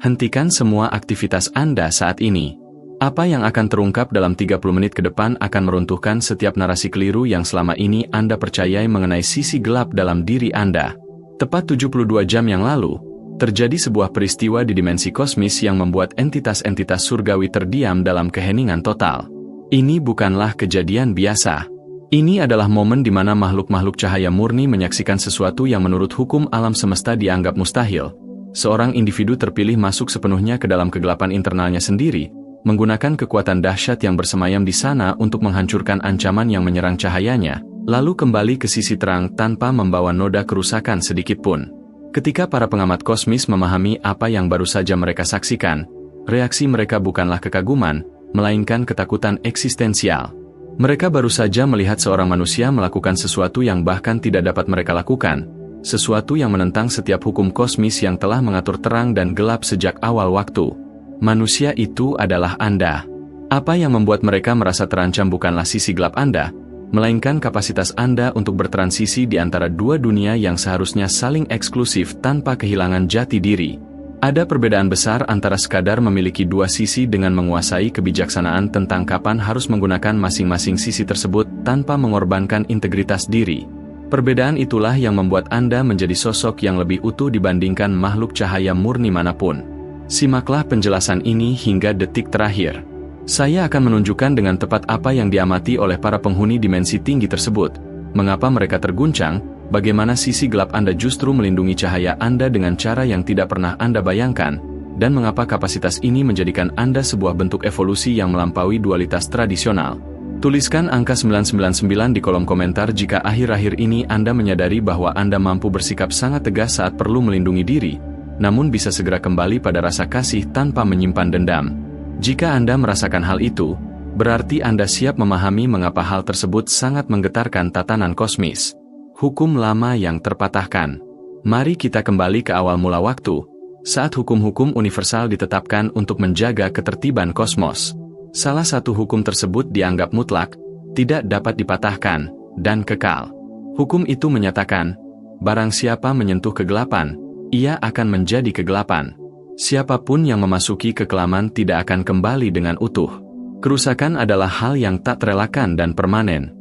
Hentikan semua aktivitas Anda saat ini. Apa yang akan terungkap dalam 30 menit ke depan akan meruntuhkan setiap narasi keliru yang selama ini Anda percayai mengenai sisi gelap dalam diri Anda. Tepat 72 jam yang lalu, terjadi sebuah peristiwa di dimensi kosmis yang membuat entitas-entitas surgawi terdiam dalam keheningan total. Ini bukanlah kejadian biasa. Ini adalah momen di mana makhluk-makhluk cahaya murni menyaksikan sesuatu yang menurut hukum alam semesta dianggap mustahil. Seorang individu terpilih masuk sepenuhnya ke dalam kegelapan internalnya sendiri, menggunakan kekuatan dahsyat yang bersemayam di sana untuk menghancurkan ancaman yang menyerang cahayanya, lalu kembali ke sisi terang tanpa membawa noda kerusakan sedikitpun. Ketika para pengamat kosmis memahami apa yang baru saja mereka saksikan, reaksi mereka bukanlah kekaguman, melainkan ketakutan eksistensial. Mereka baru saja melihat seorang manusia melakukan sesuatu yang bahkan tidak dapat mereka lakukan, sesuatu yang menentang setiap hukum kosmis yang telah mengatur terang dan gelap sejak awal waktu. Manusia itu adalah Anda. Apa yang membuat mereka merasa terancam bukanlah sisi gelap Anda, melainkan kapasitas Anda untuk bertransisi di antara dua dunia yang seharusnya saling eksklusif tanpa kehilangan jati diri. Ada perbedaan besar antara sekadar memiliki dua sisi dengan menguasai kebijaksanaan tentang kapan harus menggunakan masing-masing sisi tersebut tanpa mengorbankan integritas diri. Perbedaan itulah yang membuat Anda menjadi sosok yang lebih utuh dibandingkan makhluk cahaya murni manapun. Simaklah penjelasan ini hingga detik terakhir. Saya akan menunjukkan dengan tepat apa yang diamati oleh para penghuni dimensi tinggi tersebut, mengapa mereka terguncang, bagaimana sisi gelap Anda justru melindungi cahaya Anda dengan cara yang tidak pernah Anda bayangkan, dan mengapa kapasitas ini menjadikan Anda sebuah bentuk evolusi yang melampaui dualitas tradisional. Tuliskan angka 999 di kolom komentar jika akhir-akhir ini Anda menyadari bahwa Anda mampu bersikap sangat tegas saat perlu melindungi diri, namun bisa segera kembali pada rasa kasih tanpa menyimpan dendam. Jika Anda merasakan hal itu, berarti Anda siap memahami mengapa hal tersebut sangat menggetarkan tatanan kosmis. Hukum lama yang terpatahkan. Mari kita kembali ke awal mula waktu, saat hukum-hukum universal ditetapkan untuk menjaga ketertiban kosmos. Salah satu hukum tersebut dianggap mutlak, tidak dapat dipatahkan, dan kekal. Hukum itu menyatakan, barang siapa menyentuh kegelapan, ia akan menjadi kegelapan. Siapapun yang memasuki kekelaman tidak akan kembali dengan utuh. Kerusakan adalah hal yang tak terelakkan dan permanen.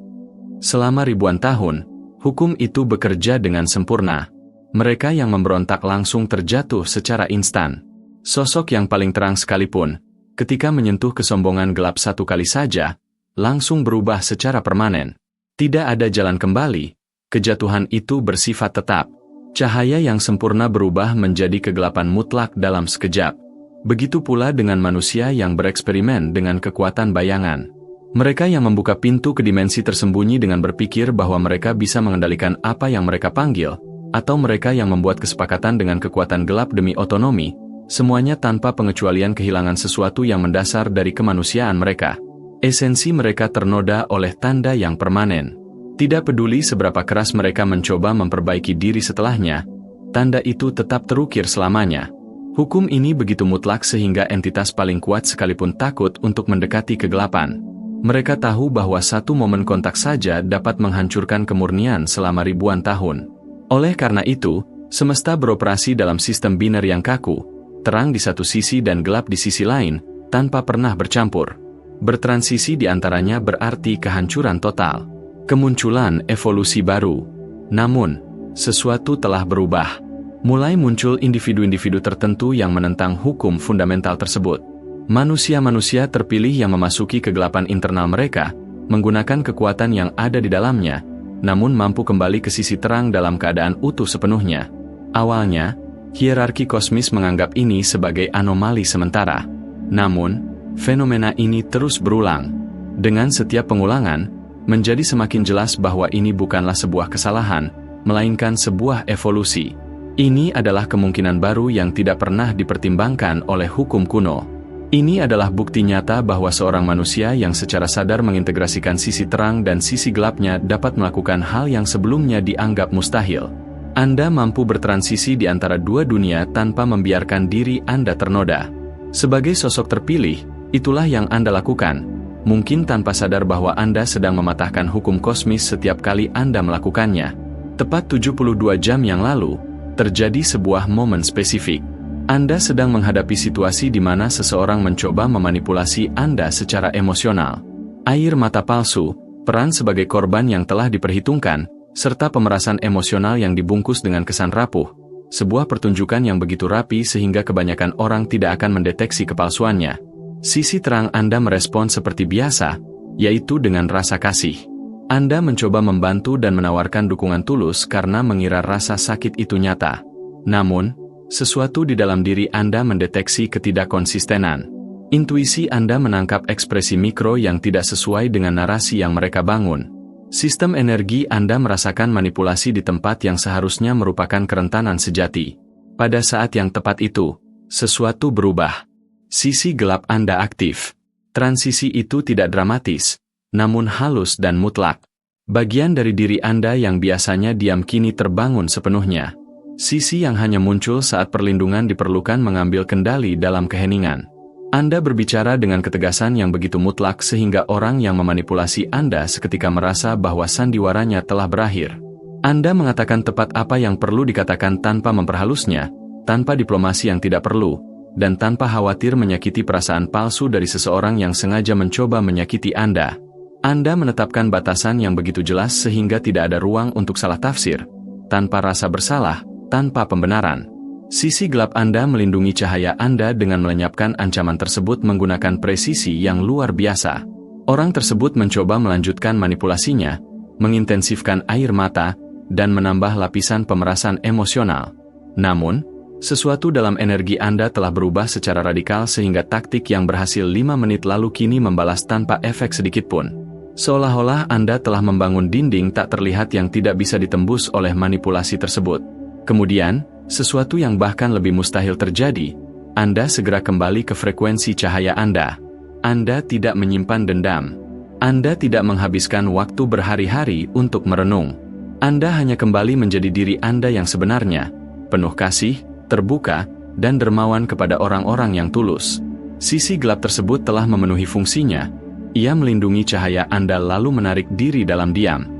Selama ribuan tahun, hukum itu bekerja dengan sempurna. Mereka yang memberontak langsung terjatuh secara instan. Sosok yang paling terang sekalipun, ketika menyentuh kesombongan gelap satu kali saja, langsung berubah secara permanen. Tidak ada jalan kembali, kejatuhan itu bersifat tetap. Cahaya yang sempurna berubah menjadi kegelapan mutlak dalam sekejap. Begitu pula dengan manusia yang bereksperimen dengan kekuatan bayangan. Mereka yang membuka pintu ke dimensi tersembunyi dengan berpikir bahwa mereka bisa mengendalikan apa yang mereka panggil, atau mereka yang membuat kesepakatan dengan kekuatan gelap demi otonomi, semuanya tanpa pengecualian kehilangan sesuatu yang mendasar dari kemanusiaan mereka. Esensi mereka ternoda oleh tanda yang permanen. Tidak peduli seberapa keras mereka mencoba memperbaiki diri setelahnya, tanda itu tetap terukir selamanya. Hukum ini begitu mutlak sehingga entitas paling kuat sekalipun takut untuk mendekati kegelapan. Mereka tahu bahwa satu momen kontak saja dapat menghancurkan kemurnian selama ribuan tahun. Oleh karena itu, semesta beroperasi dalam sistem biner yang kaku, terang di satu sisi dan gelap di sisi lain, tanpa pernah bercampur. Bertransisi di antaranya berarti kehancuran total. Kemunculan evolusi baru. Namun, sesuatu telah berubah. Mulai muncul individu-individu tertentu yang menentang hukum fundamental tersebut. Manusia-manusia terpilih yang memasuki kegelapan internal mereka, menggunakan kekuatan yang ada di dalamnya, namun mampu kembali ke sisi terang dalam keadaan utuh sepenuhnya. Awalnya, hierarki kosmis menganggap ini sebagai anomali sementara. Namun, fenomena ini terus berulang. Dengan setiap pengulangan, menjadi semakin jelas bahwa ini bukanlah sebuah kesalahan, melainkan sebuah evolusi. Ini adalah kemungkinan baru yang tidak pernah dipertimbangkan oleh hukum kuno. Ini adalah bukti nyata bahwa seorang manusia yang secara sadar mengintegrasikan sisi terang dan sisi gelapnya dapat melakukan hal yang sebelumnya dianggap mustahil. Anda mampu bertransisi di antara dua dunia tanpa membiarkan diri Anda ternoda. Sebagai sosok terpilih, itulah yang Anda lakukan. Mungkin tanpa sadar bahwa Anda sedang mematahkan hukum kosmis setiap kali Anda melakukannya. Tepat 72 jam yang lalu, terjadi sebuah momen spesifik. Anda sedang menghadapi situasi di mana seseorang mencoba memanipulasi Anda secara emosional. Air mata palsu, peran sebagai korban yang telah diperhitungkan, serta pemerasan emosional yang dibungkus dengan kesan rapuh. Sebuah pertunjukan yang begitu rapi sehingga kebanyakan orang tidak akan mendeteksi kepalsuannya. Sisi terang Anda merespon seperti biasa, yaitu dengan rasa kasih. Anda mencoba membantu dan menawarkan dukungan tulus karena mengira rasa sakit itu nyata. Namun, sesuatu di dalam diri Anda mendeteksi ketidakkonsistenan. Intuisi Anda menangkap ekspresi mikro yang tidak sesuai dengan narasi yang mereka bangun. Sistem energi Anda merasakan manipulasi di tempat yang seharusnya merupakan kerentanan sejati. Pada saat yang tepat itu, sesuatu berubah. Sisi gelap Anda aktif. Transisi itu tidak dramatis, namun halus dan mutlak. Bagian dari diri Anda yang biasanya diam kini terbangun sepenuhnya. Sisi yang hanya muncul saat perlindungan diperlukan mengambil kendali dalam keheningan. Anda berbicara dengan ketegasan yang begitu mutlak sehingga orang yang memanipulasi Anda seketika merasa bahwa sandiwaranya telah berakhir. Anda mengatakan tepat apa yang perlu dikatakan tanpa memperhalusnya, tanpa diplomasi yang tidak perlu, dan tanpa khawatir menyakiti perasaan palsu dari seseorang yang sengaja mencoba menyakiti Anda. Anda menetapkan batasan yang begitu jelas sehingga tidak ada ruang untuk salah tafsir, tanpa rasa bersalah, tanpa pembenaran. Sisi gelap Anda melindungi cahaya Anda dengan melenyapkan ancaman tersebut menggunakan presisi yang luar biasa. Orang tersebut mencoba melanjutkan manipulasinya, mengintensifkan air mata, dan menambah lapisan pemerasan emosional. Namun, sesuatu dalam energi Anda telah berubah secara radikal sehingga taktik yang berhasil 5 menit lalu kini membalas tanpa efek sedikitpun. Seolah-olah Anda telah membangun dinding tak terlihat yang tidak bisa ditembus oleh manipulasi tersebut. Kemudian, sesuatu yang bahkan lebih mustahil terjadi, Anda segera kembali ke frekuensi cahaya Anda. Anda tidak menyimpan dendam. Anda tidak menghabiskan waktu berhari-hari untuk merenung. Anda hanya kembali menjadi diri Anda yang sebenarnya, penuh kasih, terbuka, dan dermawan kepada orang-orang yang tulus. Sisi gelap tersebut telah memenuhi fungsinya. Ia melindungi cahaya Anda lalu menarik diri dalam diam.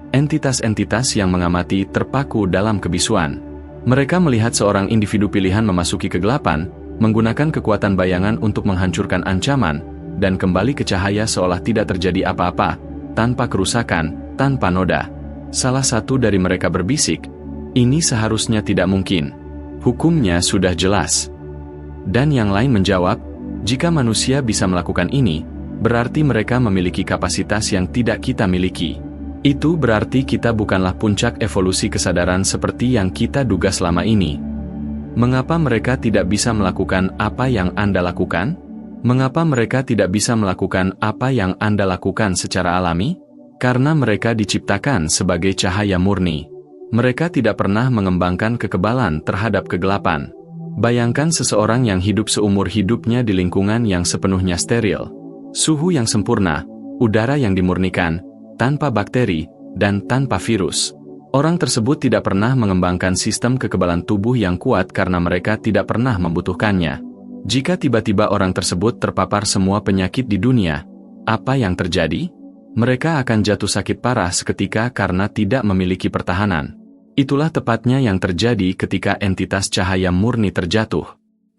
Entitas-entitas yang mengamati terpaku dalam kebisuan. Mereka melihat seorang individu pilihan memasuki kegelapan, menggunakan kekuatan bayangan untuk menghancurkan ancaman, dan kembali ke cahaya seolah tidak terjadi apa-apa, tanpa kerusakan, tanpa noda. Salah satu dari mereka berbisik, "Ini seharusnya tidak mungkin. Hukumnya sudah jelas." Dan yang lain menjawab, "Jika manusia bisa melakukan ini, berarti mereka memiliki kapasitas yang tidak kita miliki. Itu berarti kita bukanlah puncak evolusi kesadaran seperti yang kita duga selama ini. Mengapa mereka tidak bisa melakukan apa yang Anda lakukan? Mengapa mereka tidak bisa melakukan apa yang Anda lakukan secara alami? Karena mereka diciptakan sebagai cahaya murni. Mereka tidak pernah mengembangkan kekebalan terhadap kegelapan. Bayangkan seseorang yang hidup seumur hidupnya di lingkungan yang sepenuhnya steril. Suhu yang sempurna, udara yang dimurnikan, tanpa bakteri, dan tanpa virus. Orang tersebut tidak pernah mengembangkan sistem kekebalan tubuh yang kuat karena mereka tidak pernah membutuhkannya. Jika tiba-tiba orang tersebut terpapar semua penyakit di dunia, apa yang terjadi? Mereka akan jatuh sakit parah seketika karena tidak memiliki pertahanan. Itulah tepatnya yang terjadi ketika entitas cahaya murni terjatuh.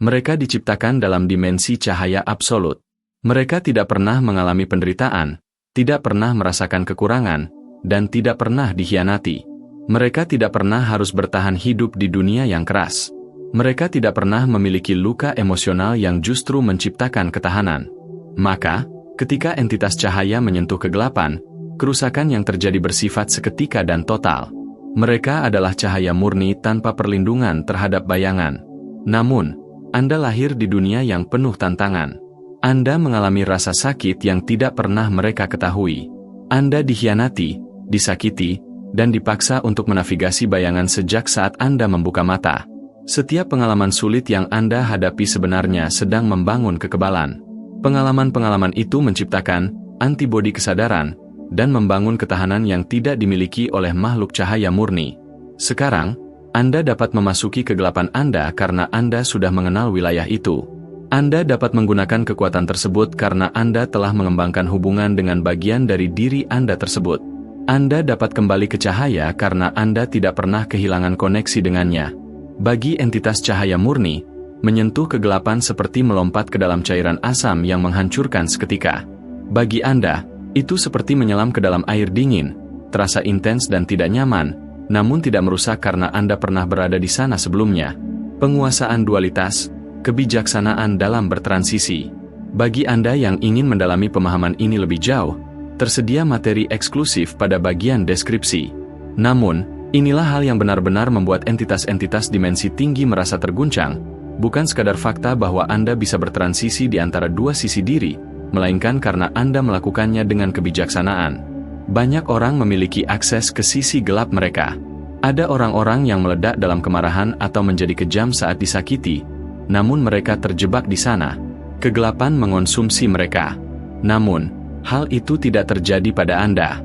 Mereka diciptakan dalam dimensi cahaya absolut. Mereka tidak pernah mengalami penderitaan, tidak pernah merasakan kekurangan, dan tidak pernah dikhianati. Mereka tidak pernah harus bertahan hidup di dunia yang keras. Mereka tidak pernah memiliki luka emosional yang justru menciptakan ketahanan. Maka, ketika entitas cahaya menyentuh kegelapan, kerusakan yang terjadi bersifat seketika dan total. Mereka adalah cahaya murni tanpa perlindungan terhadap bayangan. Namun, Anda lahir di dunia yang penuh tantangan. Anda mengalami rasa sakit yang tidak pernah mereka ketahui. Anda dikhianati, disakiti, dan dipaksa untuk menavigasi bayangan sejak saat Anda membuka mata. Setiap pengalaman sulit yang Anda hadapi sebenarnya sedang membangun kekebalan. Pengalaman-pengalaman itu menciptakan antibodi kesadaran dan membangun ketahanan yang tidak dimiliki oleh makhluk cahaya murni. Sekarang, Anda dapat memasuki kegelapan Anda karena Anda sudah mengenal wilayah itu. Anda dapat menggunakan kekuatan tersebut karena Anda telah mengembangkan hubungan dengan bagian dari diri Anda tersebut. Anda dapat kembali ke cahaya karena Anda tidak pernah kehilangan koneksi dengannya. Bagi entitas cahaya murni, menyentuh kegelapan seperti melompat ke dalam cairan asam yang menghancurkan seketika. Bagi Anda, itu seperti menyelam ke dalam air dingin, terasa intens dan tidak nyaman, namun tidak merusak karena Anda pernah berada di sana sebelumnya. Penguasaan dualitas, kebijaksanaan dalam bertransisi. Bagi Anda yang ingin mendalami pemahaman ini lebih jauh, tersedia materi eksklusif pada bagian deskripsi. Namun, inilah hal yang benar-benar membuat entitas-entitas dimensi tinggi merasa terguncang, bukan sekadar fakta bahwa Anda bisa bertransisi di antara dua sisi diri, melainkan karena Anda melakukannya dengan kebijaksanaan. Banyak orang memiliki akses ke sisi gelap mereka. Ada orang-orang yang meledak dalam kemarahan atau menjadi kejam saat disakiti, namun mereka terjebak di sana. Kegelapan mengonsumsi mereka. Namun, hal itu tidak terjadi pada Anda.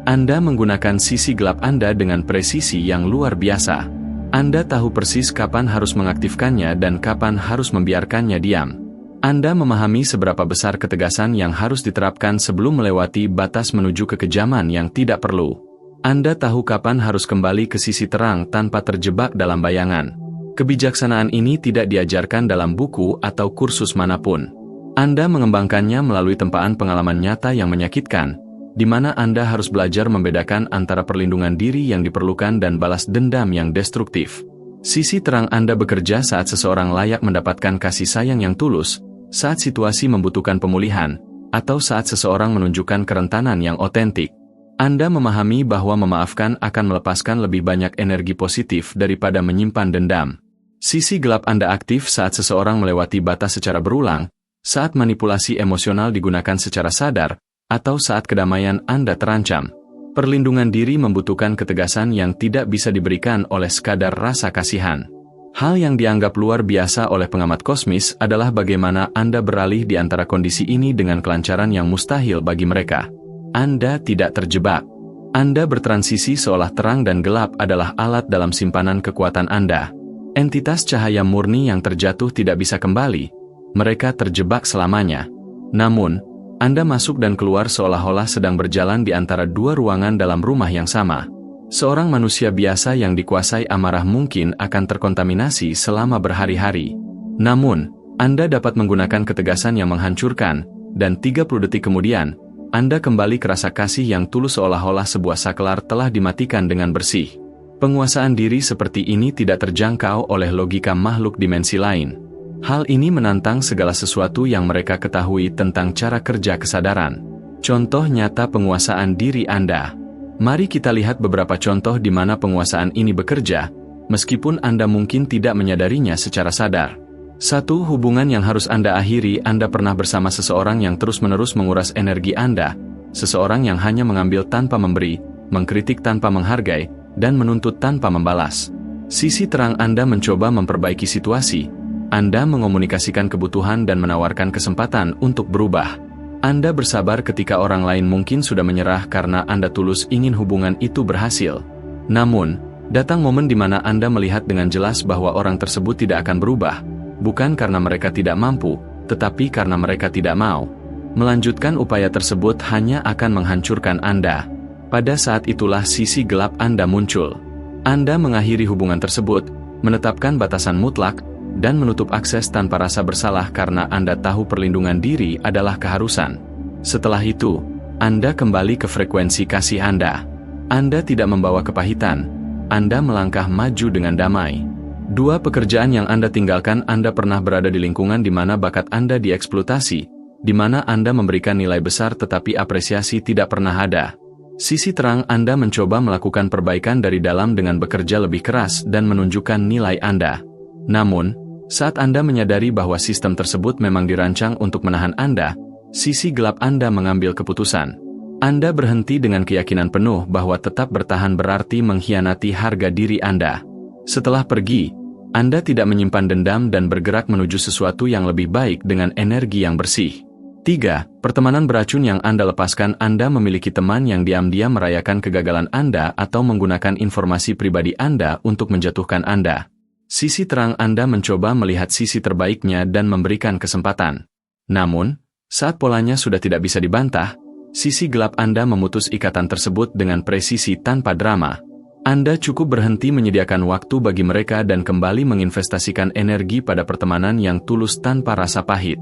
Anda menggunakan sisi gelap Anda dengan presisi yang luar biasa. Anda tahu persis kapan harus mengaktifkannya dan kapan harus membiarkannya diam. Anda memahami seberapa besar ketegasan yang harus diterapkan sebelum melewati batas menuju kekejaman yang tidak perlu. Anda tahu kapan harus kembali ke sisi terang tanpa terjebak dalam bayangan. Kebijaksanaan ini tidak diajarkan dalam buku atau kursus manapun. Anda mengembangkannya melalui tempaan pengalaman nyata yang menyakitkan, di mana Anda harus belajar membedakan antara perlindungan diri yang diperlukan dan balas dendam yang destruktif. Sisi terang Anda bekerja saat seseorang layak mendapatkan kasih sayang yang tulus, saat situasi membutuhkan pemulihan, atau saat seseorang menunjukkan kerentanan yang otentik. Anda memahami bahwa memaafkan akan melepaskan lebih banyak energi positif daripada menyimpan dendam. Sisi gelap Anda aktif saat seseorang melewati batas secara berulang, saat manipulasi emosional digunakan secara sadar, atau saat kedamaian Anda terancam. Perlindungan diri membutuhkan ketegasan yang tidak bisa diberikan oleh sekadar rasa kasihan. Hal yang dianggap luar biasa oleh pengamat kosmis adalah bagaimana Anda beralih di antara kondisi ini dengan kelancaran yang mustahil bagi mereka. Anda tidak terjebak. Anda bertransisi seolah terang dan gelap adalah alat dalam simpanan kekuatan Anda. Entitas cahaya murni yang terjatuh tidak bisa kembali. Mereka terjebak selamanya. Namun, Anda masuk dan keluar seolah-olah sedang berjalan di antara dua ruangan dalam rumah yang sama. Seorang manusia biasa yang dikuasai amarah mungkin akan terkontaminasi selama berhari-hari. Namun, Anda dapat menggunakan ketegasan yang menghancurkan, dan 30 detik kemudian, Anda kembali ke rasa kasih yang tulus seolah-olah sebuah saklar telah dimatikan dengan bersih. Penguasaan diri seperti ini tidak terjangkau oleh logika makhluk dimensi lain. Hal ini menantang segala sesuatu yang mereka ketahui tentang cara kerja kesadaran. Contoh nyata penguasaan diri Anda. Mari kita lihat beberapa contoh di mana penguasaan ini bekerja, meskipun Anda mungkin tidak menyadarinya secara sadar. 1. Hubungan yang harus Anda akhiri. Anda pernah bersama seseorang yang terus-menerus menguras energi Anda, seseorang yang hanya mengambil tanpa memberi, mengkritik tanpa menghargai, dan menuntut tanpa membalas. Sisi terang Anda mencoba memperbaiki situasi. Anda mengomunikasikan kebutuhan dan menawarkan kesempatan untuk berubah. Anda bersabar ketika orang lain mungkin sudah menyerah karena Anda tulus ingin hubungan itu berhasil. Namun, datang momen di mana Anda melihat dengan jelas bahwa orang tersebut tidak akan berubah, bukan karena mereka tidak mampu, tetapi karena mereka tidak mau. Melanjutkan upaya tersebut hanya akan menghancurkan Anda. Pada saat itulah sisi gelap Anda muncul. Anda mengakhiri hubungan tersebut, menetapkan batasan mutlak, dan menutup akses tanpa rasa bersalah karena Anda tahu perlindungan diri adalah keharusan. Setelah itu, Anda kembali ke frekuensi kasih Anda. Anda tidak membawa kepahitan. Anda melangkah maju dengan damai. 2. Pekerjaan yang Anda tinggalkan. Anda pernah berada di lingkungan di mana bakat Anda dieksploitasi, di mana Anda memberikan nilai besar tetapi apresiasi tidak pernah ada. Sisi terang Anda mencoba melakukan perbaikan dari dalam dengan bekerja lebih keras dan menunjukkan nilai Anda. Namun, saat Anda menyadari bahwa sistem tersebut memang dirancang untuk menahan Anda, sisi gelap Anda mengambil keputusan. Anda berhenti dengan keyakinan penuh bahwa tetap bertahan berarti mengkhianati harga diri Anda. Setelah pergi, Anda tidak menyimpan dendam dan bergerak menuju sesuatu yang lebih baik dengan energi yang bersih. 3. Pertemanan beracun yang Anda lepaskan. Anda memiliki teman yang diam-diam merayakan kegagalan Anda atau menggunakan informasi pribadi Anda untuk menjatuhkan Anda. Sisi terang Anda mencoba melihat sisi terbaiknya dan memberikan kesempatan. Namun, saat polanya sudah tidak bisa dibantah, sisi gelap Anda memutus ikatan tersebut dengan presisi tanpa drama. Anda cukup berhenti menyediakan waktu bagi mereka dan kembali menginvestasikan energi pada pertemanan yang tulus tanpa rasa pahit.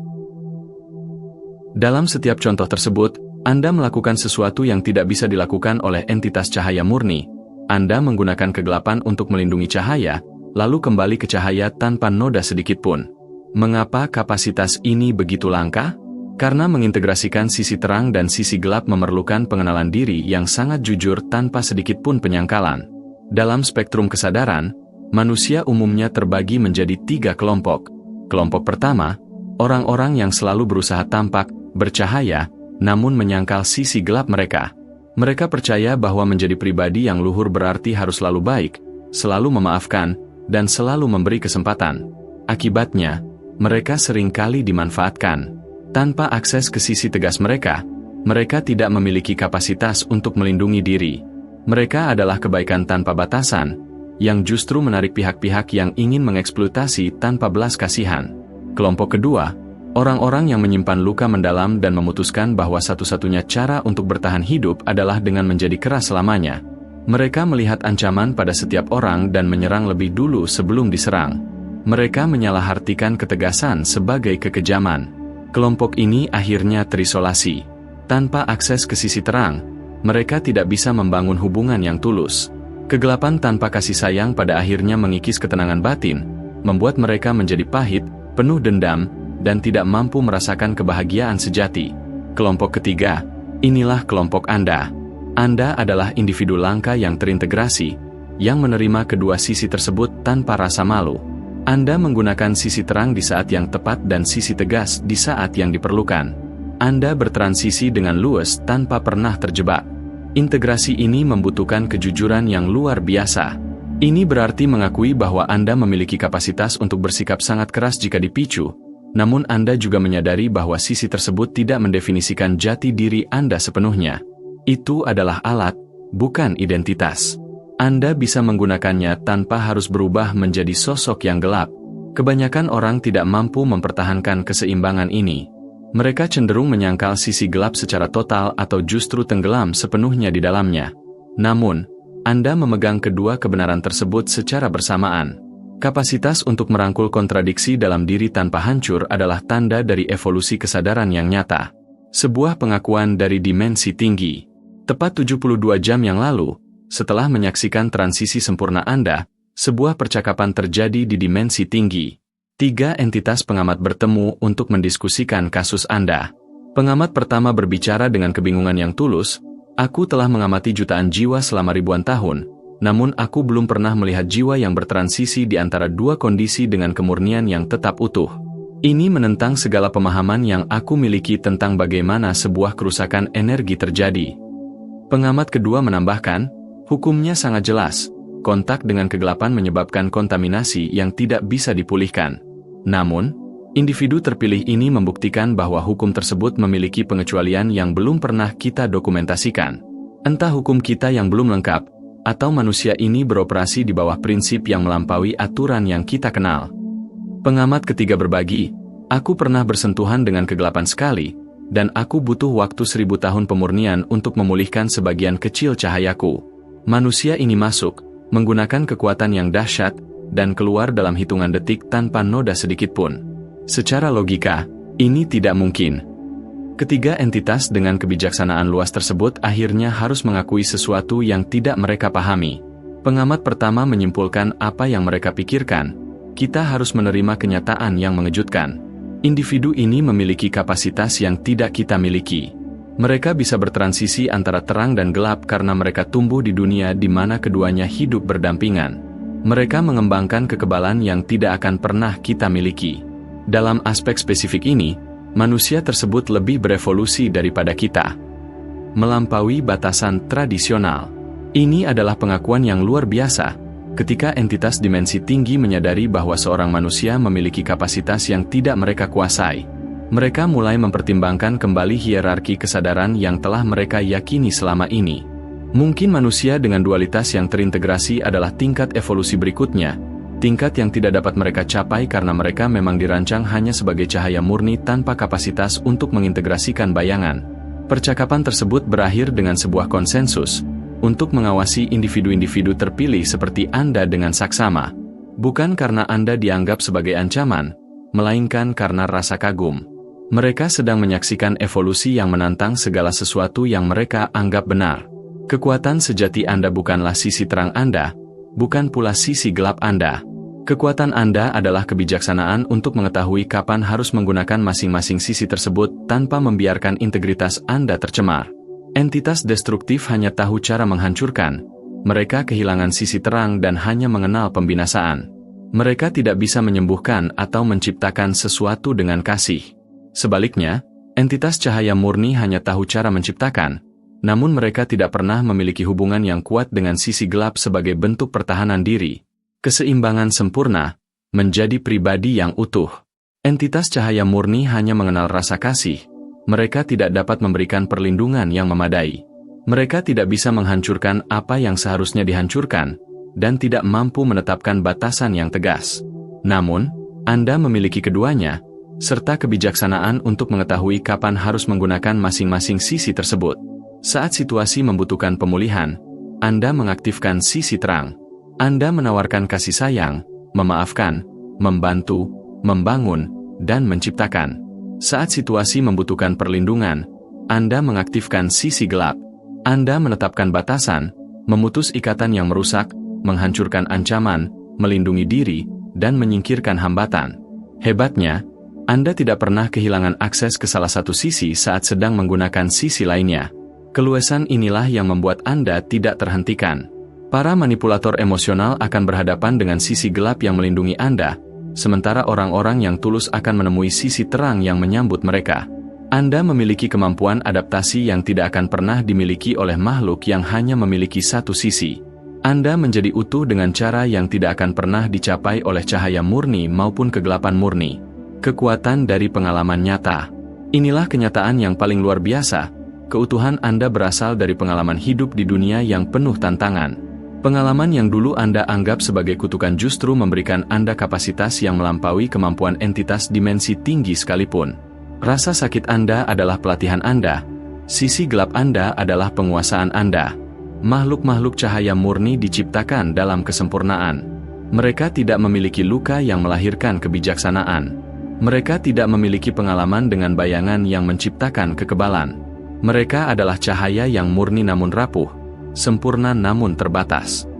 Dalam setiap contoh tersebut, Anda melakukan sesuatu yang tidak bisa dilakukan oleh entitas cahaya murni. Anda menggunakan kegelapan untuk melindungi cahaya, lalu kembali ke cahaya tanpa noda sedikit pun. Mengapa kapasitas ini begitu langka? Karena mengintegrasikan sisi terang dan sisi gelap memerlukan pengenalan diri yang sangat jujur tanpa sedikit pun penyangkalan. Dalam spektrum kesadaran, manusia umumnya terbagi menjadi 3 kelompok. Kelompok pertama, orang-orang yang selalu berusaha tampak, bercahaya, namun menyangkal sisi gelap mereka. Mereka percaya bahwa menjadi pribadi yang luhur berarti harus selalu baik, selalu memaafkan, dan selalu memberi kesempatan. Akibatnya, mereka seringkali dimanfaatkan. Tanpa akses ke sisi tegas mereka, mereka tidak memiliki kapasitas untuk melindungi diri. Mereka adalah kebaikan tanpa batasan, yang justru menarik pihak-pihak yang ingin mengeksploitasi tanpa belas kasihan. Kelompok kedua, orang-orang yang menyimpan luka mendalam dan memutuskan bahwa satu-satunya cara untuk bertahan hidup adalah dengan menjadi keras selamanya. Mereka melihat ancaman pada setiap orang dan menyerang lebih dulu sebelum diserang. Mereka menyalahartikan ketegasan sebagai kekejaman. Kelompok ini akhirnya terisolasi. Tanpa akses ke sisi terang, mereka tidak bisa membangun hubungan yang tulus. Kegelapan tanpa kasih sayang pada akhirnya mengikis ketenangan batin, membuat mereka menjadi pahit, penuh dendam, dan tidak mampu merasakan kebahagiaan sejati. Kelompok ketiga, inilah kelompok Anda. Anda adalah individu langka yang terintegrasi, yang menerima kedua sisi tersebut tanpa rasa malu. Anda menggunakan sisi terang di saat yang tepat dan sisi tegas di saat yang diperlukan. Anda bertransisi dengan luas tanpa pernah terjebak. Integrasi ini membutuhkan kejujuran yang luar biasa. Ini berarti mengakui bahwa Anda memiliki kapasitas untuk bersikap sangat keras jika dipicu, namun Anda juga menyadari bahwa sisi tersebut tidak mendefinisikan jati diri Anda sepenuhnya. Itu adalah alat, bukan identitas. Anda bisa menggunakannya tanpa harus berubah menjadi sosok yang gelap. Kebanyakan orang tidak mampu mempertahankan keseimbangan ini. Mereka cenderung menyangkal sisi gelap secara total atau justru tenggelam sepenuhnya di dalamnya. Namun, Anda memegang kedua kebenaran tersebut secara bersamaan. Kapasitas untuk merangkul kontradiksi dalam diri tanpa hancur adalah tanda dari evolusi kesadaran yang nyata. Sebuah pengakuan dari dimensi tinggi. Tepat 72 jam yang lalu, setelah menyaksikan transisi sempurna Anda, sebuah percakapan terjadi di dimensi tinggi. 3 entitas pengamat bertemu untuk mendiskusikan kasus Anda. Pengamat pertama berbicara dengan kebingungan yang tulus, "Aku telah mengamati jutaan jiwa selama ribuan tahun, namun aku belum pernah melihat jiwa yang bertransisi di antara dua kondisi dengan kemurnian yang tetap utuh. Ini menentang segala pemahaman yang aku miliki tentang bagaimana sebuah kerusakan energi terjadi." Pengamat kedua menambahkan, "Hukumnya sangat jelas, kontak dengan kegelapan menyebabkan kontaminasi yang tidak bisa dipulihkan. Namun, individu terpilih ini membuktikan bahwa hukum tersebut memiliki pengecualian yang belum pernah kita dokumentasikan. Entah hukum kita yang belum lengkap, atau manusia ini beroperasi di bawah prinsip yang melampaui aturan yang kita kenal." Pengamat ketiga berbagi, "Aku pernah bersentuhan dengan kegelapan sekali, dan aku butuh waktu 1000 tahun pemurnian untuk memulihkan sebagian kecil cahayaku. Manusia ini masuk, menggunakan kekuatan yang dahsyat, dan keluar dalam hitungan detik tanpa noda sedikit pun. Secara logika, ini tidak mungkin." Ketiga entitas dengan kebijaksanaan luas tersebut akhirnya harus mengakui sesuatu yang tidak mereka pahami. Pengamat pertama menyimpulkan apa yang mereka pikirkan, "Kita harus menerima kenyataan yang mengejutkan. Individu ini memiliki kapasitas yang tidak kita miliki. Mereka bisa bertransisi antara terang dan gelap karena mereka tumbuh di dunia di mana keduanya hidup berdampingan. Mereka mengembangkan kekebalan yang tidak akan pernah kita miliki. Dalam aspek spesifik ini, manusia tersebut lebih berevolusi daripada kita. Melampaui batasan tradisional." Ini adalah pengakuan yang luar biasa, ketika entitas dimensi tinggi menyadari bahwa seorang manusia memiliki kapasitas yang tidak mereka kuasai. Mereka mulai mempertimbangkan kembali hierarki kesadaran yang telah mereka yakini selama ini. Mungkin manusia dengan dualitas yang terintegrasi adalah tingkat evolusi berikutnya, tingkat yang tidak dapat mereka capai karena mereka memang dirancang hanya sebagai cahaya murni tanpa kapasitas untuk mengintegrasikan bayangan. Percakapan tersebut berakhir dengan sebuah konsensus, untuk mengawasi individu-individu terpilih seperti Anda dengan saksama. Bukan karena Anda dianggap sebagai ancaman, melainkan karena rasa kagum. Mereka sedang menyaksikan evolusi yang menantang segala sesuatu yang mereka anggap benar. Kekuatan sejati Anda bukanlah sisi terang Anda, bukan pula sisi gelap Anda. Kekuatan Anda adalah kebijaksanaan untuk mengetahui kapan harus menggunakan masing-masing sisi tersebut tanpa membiarkan integritas Anda tercemar. Entitas destruktif hanya tahu cara menghancurkan. Mereka kehilangan sisi terang dan hanya mengenal pembinasaan. Mereka tidak bisa menyembuhkan atau menciptakan sesuatu dengan kasih. Sebaliknya, entitas cahaya murni hanya tahu cara menciptakan, namun mereka tidak pernah memiliki hubungan yang kuat dengan sisi gelap sebagai bentuk pertahanan diri. Keseimbangan sempurna, menjadi pribadi yang utuh. Entitas cahaya murni hanya mengenal rasa kasih. Mereka tidak dapat memberikan perlindungan yang memadai. Mereka tidak bisa menghancurkan apa yang seharusnya dihancurkan, dan tidak mampu menetapkan batasan yang tegas. Namun, Anda memiliki keduanya, serta kebijaksanaan untuk mengetahui kapan harus menggunakan masing-masing sisi tersebut. Saat situasi membutuhkan pemulihan, Anda mengaktifkan sisi terang. Anda menawarkan kasih sayang, memaafkan, membantu, membangun, dan menciptakan. Saat situasi membutuhkan perlindungan, Anda mengaktifkan sisi gelap. Anda menetapkan batasan, memutus ikatan yang merusak, menghancurkan ancaman, melindungi diri, dan menyingkirkan hambatan. Hebatnya, Anda tidak pernah kehilangan akses ke salah satu sisi saat sedang menggunakan sisi lainnya. Keluasan inilah yang membuat Anda tidak terhentikan. Para manipulator emosional akan berhadapan dengan sisi gelap yang melindungi Anda, sementara orang-orang yang tulus akan menemui sisi terang yang menyambut mereka. Anda memiliki kemampuan adaptasi yang tidak akan pernah dimiliki oleh makhluk yang hanya memiliki satu sisi. Anda menjadi utuh dengan cara yang tidak akan pernah dicapai oleh cahaya murni maupun kegelapan murni. Kekuatan dari pengalaman nyata. Inilah kenyataan yang paling luar biasa. Keutuhan Anda berasal dari pengalaman hidup di dunia yang penuh tantangan. Pengalaman yang dulu Anda anggap sebagai kutukan justru memberikan Anda kapasitas yang melampaui kemampuan entitas dimensi tinggi sekalipun. Rasa sakit Anda adalah pelatihan Anda. Sisi gelap Anda adalah penguasaan Anda. Makhluk-makhluk cahaya murni diciptakan dalam kesempurnaan. Mereka tidak memiliki luka yang melahirkan kebijaksanaan. Mereka tidak memiliki pengalaman dengan bayangan yang menciptakan kekebalan. Mereka adalah cahaya yang murni namun rapuh, sempurna namun terbatas.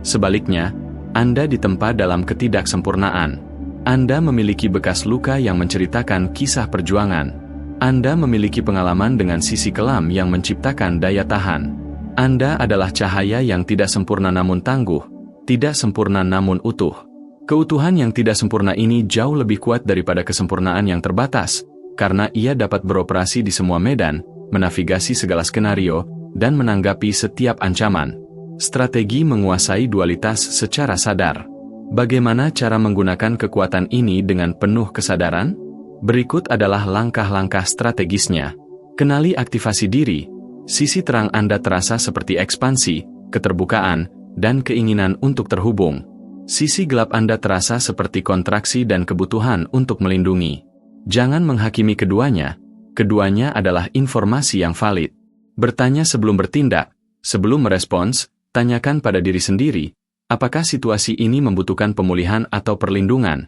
Sebaliknya, Anda ditempa dalam ketidaksempurnaan. Anda memiliki bekas luka yang menceritakan kisah perjuangan. Anda memiliki pengalaman dengan sisi kelam yang menciptakan daya tahan. Anda adalah cahaya yang tidak sempurna namun tangguh, tidak sempurna namun utuh. Keutuhan yang tidak sempurna ini jauh lebih kuat daripada kesempurnaan yang terbatas, karena ia dapat beroperasi di semua medan, menavigasi segala skenario, dan menanggapi setiap ancaman. Strategi menguasai dualitas secara sadar. Bagaimana cara menggunakan kekuatan ini dengan penuh kesadaran? Berikut adalah langkah-langkah strategisnya. Kenali aktivasi diri. Sisi terang Anda terasa seperti ekspansi, keterbukaan, dan keinginan untuk terhubung. Sisi gelap Anda terasa seperti kontraksi dan kebutuhan untuk melindungi. Jangan menghakimi keduanya. Keduanya adalah informasi yang valid. Bertanya sebelum bertindak. Sebelum merespons, tanyakan pada diri sendiri, apakah situasi ini membutuhkan pemulihan atau perlindungan?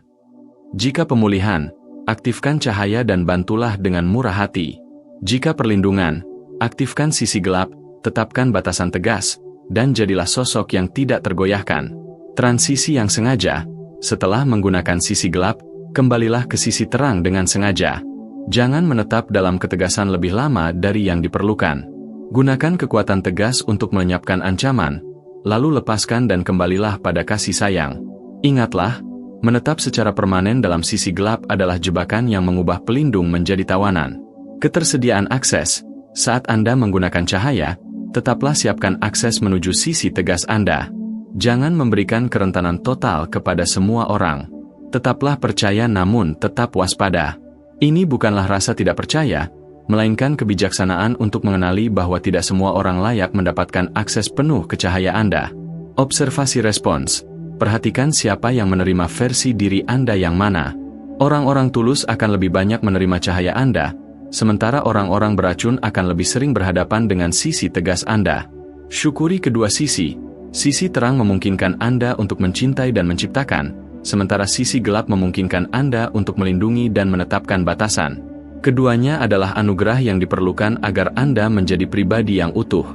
Jika pemulihan, aktifkan cahaya dan bantulah dengan murah hati. Jika perlindungan, aktifkan sisi gelap, tetapkan batasan tegas, dan jadilah sosok yang tidak tergoyahkan. Transisi yang sengaja. Setelah menggunakan sisi gelap, kembalilah ke sisi terang dengan sengaja. Jangan menetap dalam ketegasan lebih lama dari yang diperlukan. Gunakan kekuatan tegas untuk melenyapkan ancaman, lalu lepaskan dan kembalilah pada kasih sayang. Ingatlah, menetap secara permanen dalam sisi gelap adalah jebakan yang mengubah pelindung menjadi tawanan. Ketersediaan akses. Saat Anda menggunakan cahaya, tetaplah siapkan akses menuju sisi tegas Anda. Jangan memberikan kerentanan total kepada semua orang. Tetaplah percaya namun tetap waspada. Ini bukanlah rasa tidak percaya, melainkan kebijaksanaan untuk mengenali bahwa tidak semua orang layak mendapatkan akses penuh ke cahaya Anda. Observasi respons. Perhatikan siapa yang menerima versi diri Anda yang mana. Orang-orang tulus akan lebih banyak menerima cahaya Anda, sementara orang-orang beracun akan lebih sering berhadapan dengan sisi tegas Anda. Syukuri kedua sisi. Sisi terang memungkinkan Anda untuk mencintai dan menciptakan, sementara sisi gelap memungkinkan Anda untuk melindungi dan menetapkan batasan. Keduanya adalah anugerah yang diperlukan agar Anda menjadi pribadi yang utuh.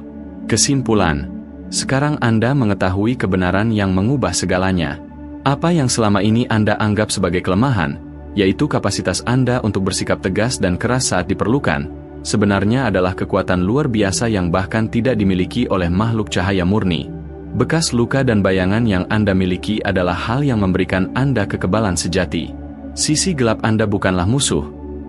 Kesimpulan. Sekarang Anda mengetahui kebenaran yang mengubah segalanya. Apa yang selama ini Anda anggap sebagai kelemahan, yaitu kapasitas Anda untuk bersikap tegas dan keras saat diperlukan, sebenarnya adalah kekuatan luar biasa yang bahkan tidak dimiliki oleh makhluk cahaya murni. Bekas luka dan bayangan yang Anda miliki adalah hal yang memberikan Anda kekebalan sejati. Sisi gelap Anda bukanlah musuh.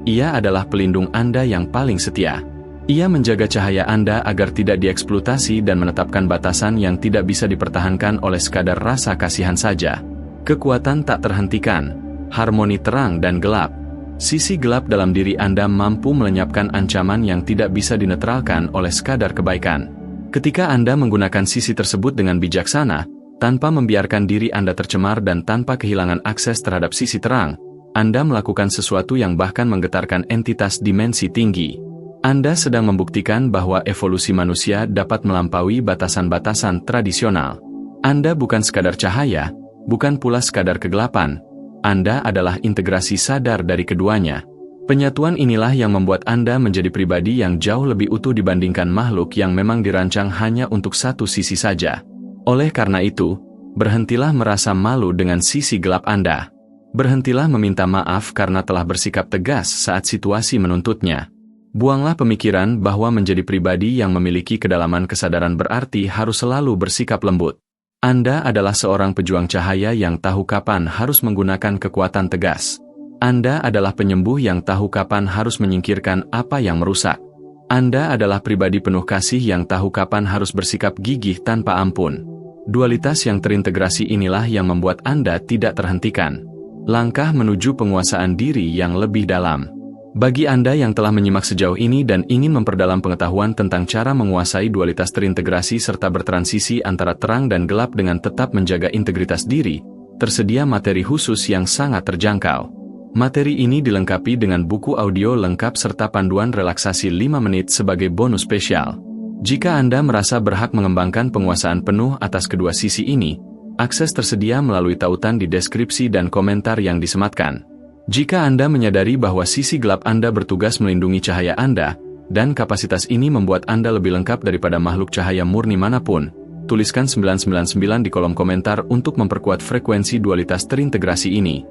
Ia adalah pelindung Anda yang paling setia. Ia menjaga cahaya Anda agar tidak dieksploitasi dan menetapkan batasan yang tidak bisa dipertahankan oleh sekadar rasa kasihan saja. Kekuatan tak terhentikan, harmoni terang dan gelap. Sisi gelap dalam diri Anda mampu melenyapkan ancaman yang tidak bisa dinetralkan oleh sekadar kebaikan. Ketika Anda menggunakan sisi tersebut dengan bijaksana, tanpa membiarkan diri Anda tercemar dan tanpa kehilangan akses terhadap sisi terang, Anda melakukan sesuatu yang bahkan menggetarkan entitas dimensi tinggi. Anda sedang membuktikan bahwa evolusi manusia dapat melampaui batasan-batasan tradisional. Anda bukan sekadar cahaya, bukan pula sekadar kegelapan. Anda adalah integrasi sadar dari keduanya. Penyatuan inilah yang membuat Anda menjadi pribadi yang jauh lebih utuh dibandingkan makhluk yang memang dirancang hanya untuk satu sisi saja. Oleh karena itu, berhentilah merasa malu dengan sisi gelap Anda. Berhentilah meminta maaf karena telah bersikap tegas saat situasi menuntutnya. Buanglah pemikiran bahwa menjadi pribadi yang memiliki kedalaman kesadaran berarti harus selalu bersikap lembut. Anda adalah seorang pejuang cahaya yang tahu kapan harus menggunakan kekuatan tegas. Anda adalah penyembuh yang tahu kapan harus menyingkirkan apa yang merusak. Anda adalah pribadi penuh kasih yang tahu kapan harus bersikap gigih tanpa ampun. Dualitas yang terintegrasi inilah yang membuat Anda tidak terhentikan. Langkah menuju penguasaan diri yang lebih dalam. Bagi Anda yang telah menyimak sejauh ini dan ingin memperdalam pengetahuan tentang cara menguasai dualitas terintegrasi serta bertransisi antara terang dan gelap dengan tetap menjaga integritas diri, tersedia materi khusus yang sangat terjangkau. Materi ini dilengkapi dengan buku audio lengkap serta panduan relaksasi 5 menit sebagai bonus spesial. Jika Anda merasa berhak mengembangkan penguasaan penuh atas kedua sisi ini, akses tersedia melalui tautan di deskripsi dan komentar yang disematkan. Jika Anda menyadari bahwa sisi gelap Anda bertugas melindungi cahaya Anda, dan kapasitas ini membuat Anda lebih lengkap daripada makhluk cahaya murni manapun, tuliskan 999 di kolom komentar untuk memperkuat frekuensi dualitas terintegrasi ini.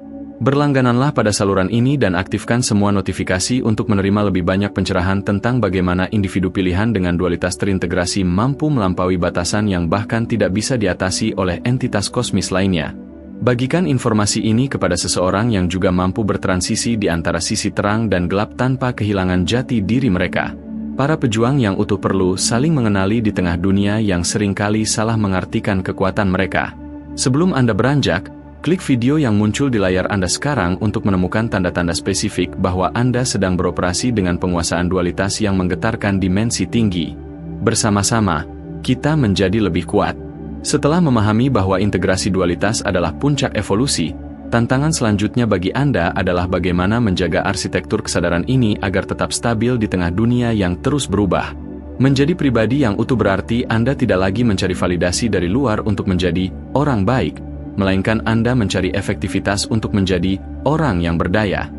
Berlanggananlah pada saluran ini dan aktifkan semua notifikasi untuk menerima lebih banyak pencerahan tentang bagaimana individu pilihan dengan dualitas terintegrasi mampu melampaui batasan yang bahkan tidak bisa diatasi oleh entitas kosmis lainnya. Bagikan informasi ini kepada seseorang yang juga mampu bertransisi di antara sisi terang dan gelap tanpa kehilangan jati diri mereka. Para pejuang yang utuh perlu saling mengenali di tengah dunia yang seringkali salah mengartikan kekuatan mereka. Sebelum Anda beranjak, klik video yang muncul di layar Anda sekarang untuk menemukan tanda-tanda spesifik bahwa Anda sedang beroperasi dengan penguasaan dualitas yang menggetarkan dimensi tinggi. Bersama-sama, kita menjadi lebih kuat. Setelah memahami bahwa integrasi dualitas adalah puncak evolusi, tantangan selanjutnya bagi Anda adalah bagaimana menjaga arsitektur kesadaran ini agar tetap stabil di tengah dunia yang terus berubah. Menjadi pribadi yang utuh berarti Anda tidak lagi mencari validasi dari luar untuk menjadi orang baik, melainkan Anda mencari efektivitas untuk menjadi orang yang berdaya.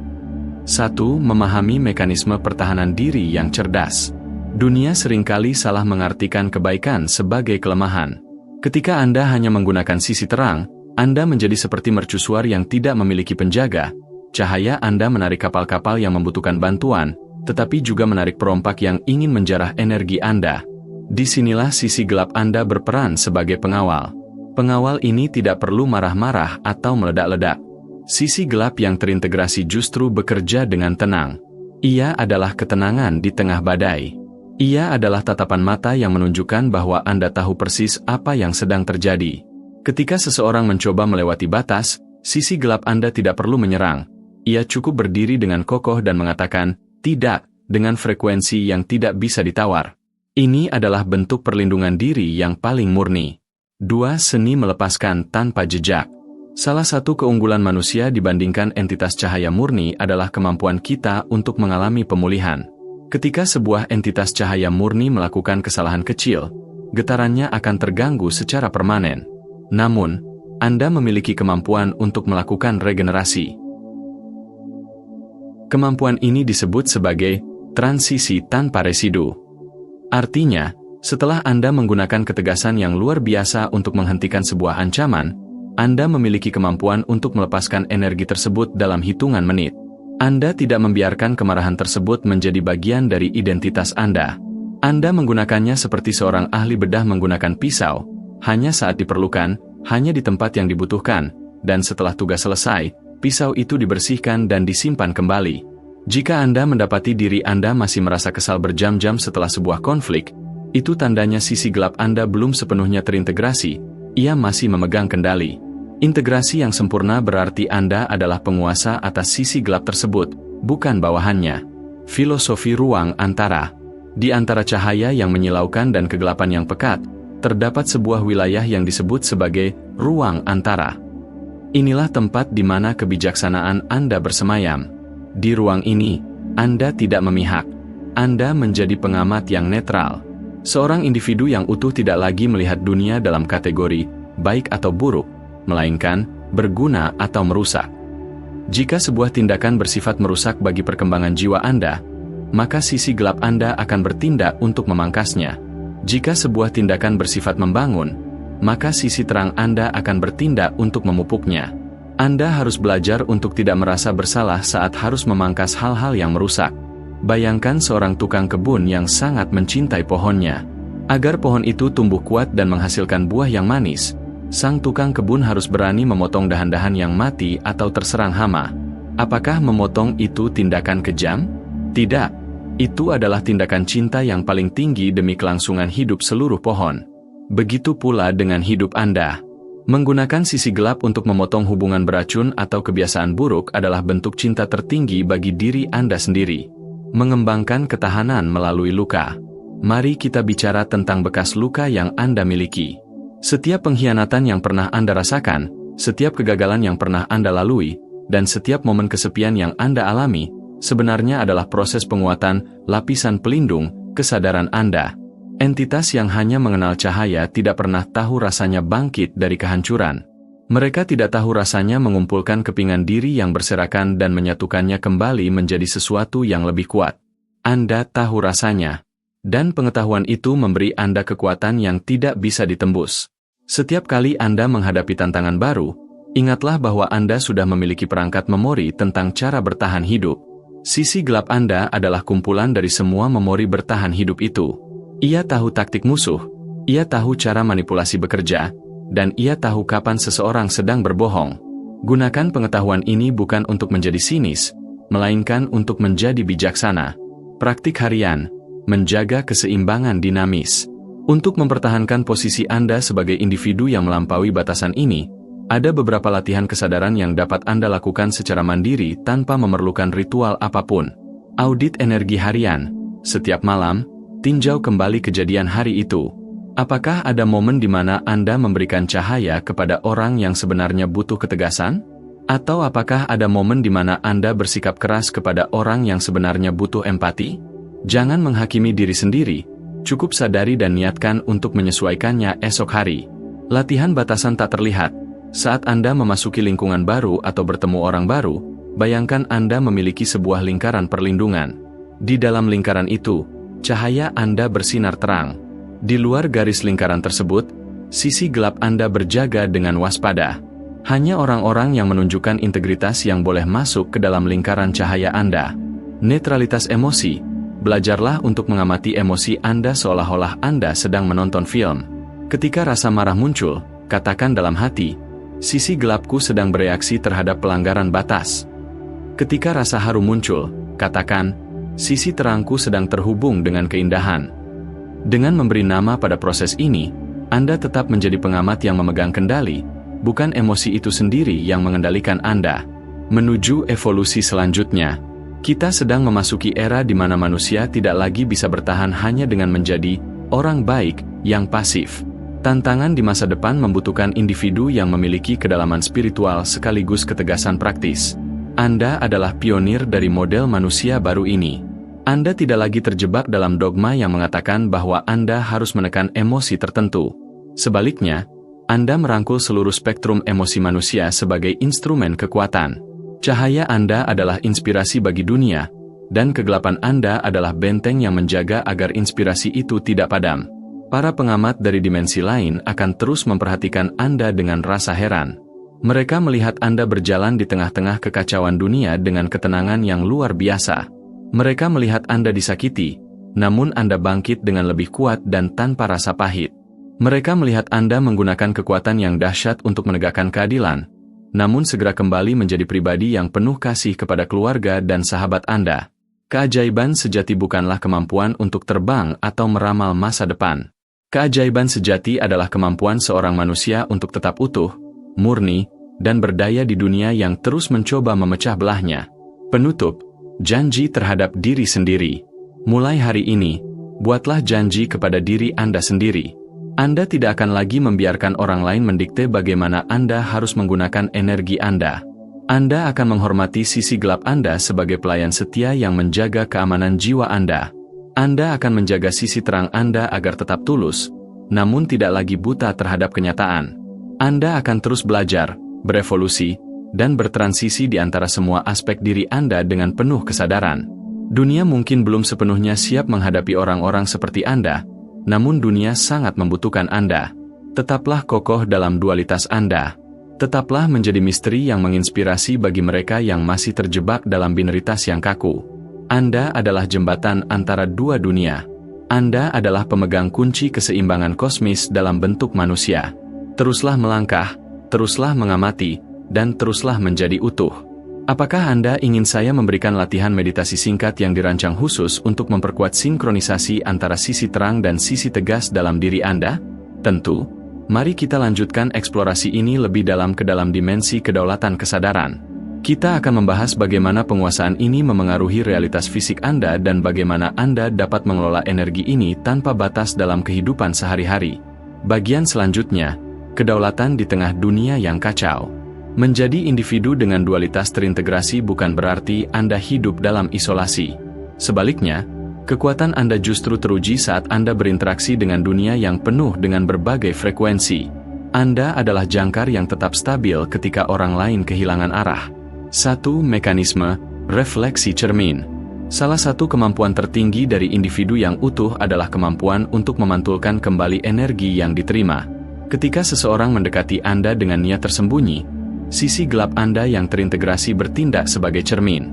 1. Memahami mekanisme pertahanan diri yang cerdas. Dunia seringkali salah mengartikan kebaikan sebagai kelemahan. Ketika Anda hanya menggunakan sisi terang, Anda menjadi seperti mercusuar yang tidak memiliki penjaga. Cahaya Anda menarik kapal-kapal yang membutuhkan bantuan, tetapi juga menarik perompak yang ingin menjarah energi Anda. Disinilah sisi gelap Anda berperan sebagai pengawal. Pengawal ini tidak perlu marah-marah atau meledak-ledak. Sisi gelap yang terintegrasi justru bekerja dengan tenang. Ia adalah ketenangan di tengah badai. Ia adalah tatapan mata yang menunjukkan bahwa Anda tahu persis apa yang sedang terjadi. Ketika seseorang mencoba melewati batas, sisi gelap Anda tidak perlu menyerang. Ia cukup berdiri dengan kokoh dan mengatakan, "Tidak," dengan frekuensi yang tidak bisa ditawar. Ini adalah bentuk perlindungan diri yang paling murni. 2. Seni melepaskan tanpa jejak. Salah satu keunggulan manusia dibandingkan entitas cahaya murni adalah kemampuan kita untuk mengalami pemulihan. Ketika sebuah entitas cahaya murni melakukan kesalahan kecil, getarannya akan terganggu secara permanen. Namun, Anda memiliki kemampuan untuk melakukan regenerasi. Kemampuan ini disebut sebagai transisi tanpa residu. Artinya, setelah Anda menggunakan ketegasan yang luar biasa untuk menghentikan sebuah ancaman, Anda memiliki kemampuan untuk melepaskan energi tersebut dalam hitungan menit. Anda tidak membiarkan kemarahan tersebut menjadi bagian dari identitas Anda. Anda menggunakannya seperti seorang ahli bedah menggunakan pisau, hanya saat diperlukan, hanya di tempat yang dibutuhkan, dan setelah tugas selesai, pisau itu dibersihkan dan disimpan kembali. Jika Anda mendapati diri Anda masih merasa kesal berjam-jam setelah sebuah konflik, itu tandanya sisi gelap Anda belum sepenuhnya terintegrasi, ia masih memegang kendali. Integrasi yang sempurna berarti Anda adalah penguasa atas sisi gelap tersebut, bukan bawahannya. Filosofi ruang antara. Di antara cahaya yang menyilaukan dan kegelapan yang pekat, terdapat sebuah wilayah yang disebut sebagai ruang antara. Inilah tempat di mana kebijaksanaan Anda bersemayam. Di ruang ini, Anda tidak memihak. Anda menjadi pengamat yang netral. Seorang individu yang utuh tidak lagi melihat dunia dalam kategori baik atau buruk, melainkan berguna atau merusak. Jika sebuah tindakan bersifat merusak bagi perkembangan jiwa Anda, maka sisi gelap Anda akan bertindak untuk memangkasnya. Jika sebuah tindakan bersifat membangun, maka sisi terang Anda akan bertindak untuk memupuknya. Anda harus belajar untuk tidak merasa bersalah saat harus memangkas hal-hal yang merusak. Bayangkan seorang tukang kebun yang sangat mencintai pohonnya. Agar pohon itu tumbuh kuat dan menghasilkan buah yang manis, sang tukang kebun harus berani memotong dahan-dahan yang mati atau terserang hama. Apakah memotong itu tindakan kejam? Tidak. Itu adalah tindakan cinta yang paling tinggi demi kelangsungan hidup seluruh pohon. Begitu pula dengan hidup Anda. Menggunakan sisi gelap untuk memotong hubungan beracun atau kebiasaan buruk adalah bentuk cinta tertinggi bagi diri Anda sendiri. Mengembangkan ketahanan melalui luka. Mari kita bicara tentang bekas luka yang Anda miliki. Setiap pengkhianatan yang pernah Anda rasakan, setiap kegagalan yang pernah Anda lalui, dan setiap momen kesepian yang Anda alami, sebenarnya adalah proses penguatan lapisan pelindung kesadaran Anda. Entitas yang hanya mengenal cahaya tidak pernah tahu rasanya bangkit dari kehancuran. Mereka tidak tahu rasanya mengumpulkan kepingan diri yang berserakan dan menyatukannya kembali menjadi sesuatu yang lebih kuat. Anda tahu rasanya. Dan pengetahuan itu memberi Anda kekuatan yang tidak bisa ditembus. Setiap kali Anda menghadapi tantangan baru, ingatlah bahwa Anda sudah memiliki perangkat memori tentang cara bertahan hidup. Sisi gelap Anda adalah kumpulan dari semua memori bertahan hidup itu. Ia tahu taktik musuh, ia tahu cara manipulasi bekerja, dan ia tahu kapan seseorang sedang berbohong. Gunakan pengetahuan ini bukan untuk menjadi sinis, melainkan untuk menjadi bijaksana. Praktik harian, menjaga keseimbangan dinamis. Untuk mempertahankan posisi Anda sebagai individu yang melampaui batasan ini, ada beberapa latihan kesadaran yang dapat Anda lakukan secara mandiri tanpa memerlukan ritual apapun. Audit energi harian. Setiap malam, tinjau kembali kejadian hari itu. Apakah ada momen di mana Anda memberikan cahaya kepada orang yang sebenarnya butuh ketegasan? Atau apakah ada momen di mana Anda bersikap keras kepada orang yang sebenarnya butuh empati? Jangan menghakimi diri sendiri, cukup sadari dan niatkan untuk menyesuaikannya esok hari. Latihan batasan tak terlihat. Saat Anda memasuki lingkungan baru atau bertemu orang baru, bayangkan Anda memiliki sebuah lingkaran perlindungan. Di dalam lingkaran itu, cahaya Anda bersinar terang. Di luar garis lingkaran tersebut, sisi gelap Anda berjaga dengan waspada. Hanya orang-orang yang menunjukkan integritas yang boleh masuk ke dalam lingkaran cahaya Anda. Netralitas emosi. Belajarlah untuk mengamati emosi Anda seolah-olah Anda sedang menonton film. Ketika rasa marah muncul, katakan dalam hati, sisi gelapku sedang bereaksi terhadap pelanggaran batas. Ketika rasa haru muncul, katakan, sisi terangku sedang terhubung dengan keindahan. Dengan memberi nama pada proses ini, Anda tetap menjadi pengamat yang memegang kendali, bukan emosi itu sendiri yang mengendalikan Anda. Menuju evolusi selanjutnya, kita sedang memasuki era di mana manusia tidak lagi bisa bertahan hanya dengan menjadi orang baik yang pasif. Tantangan di masa depan membutuhkan individu yang memiliki kedalaman spiritual sekaligus ketegasan praktis. Anda adalah pionir dari model manusia baru ini. Anda tidak lagi terjebak dalam dogma yang mengatakan bahwa Anda harus menekan emosi tertentu. Sebaliknya, Anda merangkul seluruh spektrum emosi manusia sebagai instrumen kekuatan. Cahaya Anda adalah inspirasi bagi dunia, dan kegelapan Anda adalah benteng yang menjaga agar inspirasi itu tidak padam. Para pengamat dari dimensi lain akan terus memperhatikan Anda dengan rasa heran. Mereka melihat Anda berjalan di tengah-tengah kekacauan dunia dengan ketenangan yang luar biasa. Mereka melihat Anda disakiti, namun Anda bangkit dengan lebih kuat dan tanpa rasa pahit. Mereka melihat Anda menggunakan kekuatan yang dahsyat untuk menegakkan keadilan, namun segera kembali menjadi pribadi yang penuh kasih kepada keluarga dan sahabat Anda. Keajaiban sejati bukanlah kemampuan untuk terbang atau meramal masa depan. Keajaiban sejati adalah kemampuan seorang manusia untuk tetap utuh, murni, dan berdaya di dunia yang terus mencoba memecah belahnya. Penutup, janji terhadap diri sendiri. Mulai hari ini, buatlah janji kepada diri Anda sendiri. Anda tidak akan lagi membiarkan orang lain mendikte bagaimana Anda harus menggunakan energi Anda. Anda akan menghormati sisi gelap Anda sebagai pelayan setia yang menjaga keamanan jiwa Anda. Anda akan menjaga sisi terang Anda agar tetap tulus, namun tidak lagi buta terhadap kenyataan. Anda akan terus belajar, berevolusi, dan bertransisi di antara semua aspek diri Anda dengan penuh kesadaran. Dunia mungkin belum sepenuhnya siap menghadapi orang-orang seperti Anda, namun dunia sangat membutuhkan Anda. Tetaplah kokoh dalam dualitas Anda. Tetaplah menjadi misteri yang menginspirasi bagi mereka yang masih terjebak dalam binaritas yang kaku. Anda adalah jembatan antara dua dunia. Anda adalah pemegang kunci keseimbangan kosmis dalam bentuk manusia. Teruslah melangkah, teruslah mengamati, dan teruslah menjadi utuh. Apakah Anda ingin saya memberikan latihan meditasi singkat yang dirancang khusus untuk memperkuat sinkronisasi antara sisi terang dan sisi tegas dalam diri Anda? Tentu. Mari kita lanjutkan eksplorasi ini lebih dalam ke dalam dimensi kedaulatan kesadaran. Kita akan membahas bagaimana penguasaan ini memengaruhi realitas fisik Anda dan bagaimana Anda dapat mengelola energi ini tanpa batas dalam kehidupan sehari-hari. Bagian selanjutnya, kedaulatan di tengah dunia yang kacau. Menjadi individu dengan dualitas terintegrasi bukan berarti Anda hidup dalam isolasi. Sebaliknya, kekuatan Anda justru teruji saat Anda berinteraksi dengan dunia yang penuh dengan berbagai frekuensi. Anda adalah jangkar yang tetap stabil ketika orang lain kehilangan arah. 1. Mekanisme refleksi cermin. Salah satu kemampuan tertinggi dari individu yang utuh adalah kemampuan untuk memantulkan kembali energi yang diterima. Ketika seseorang mendekati Anda dengan niat tersembunyi, sisi gelap Anda yang terintegrasi bertindak sebagai cermin.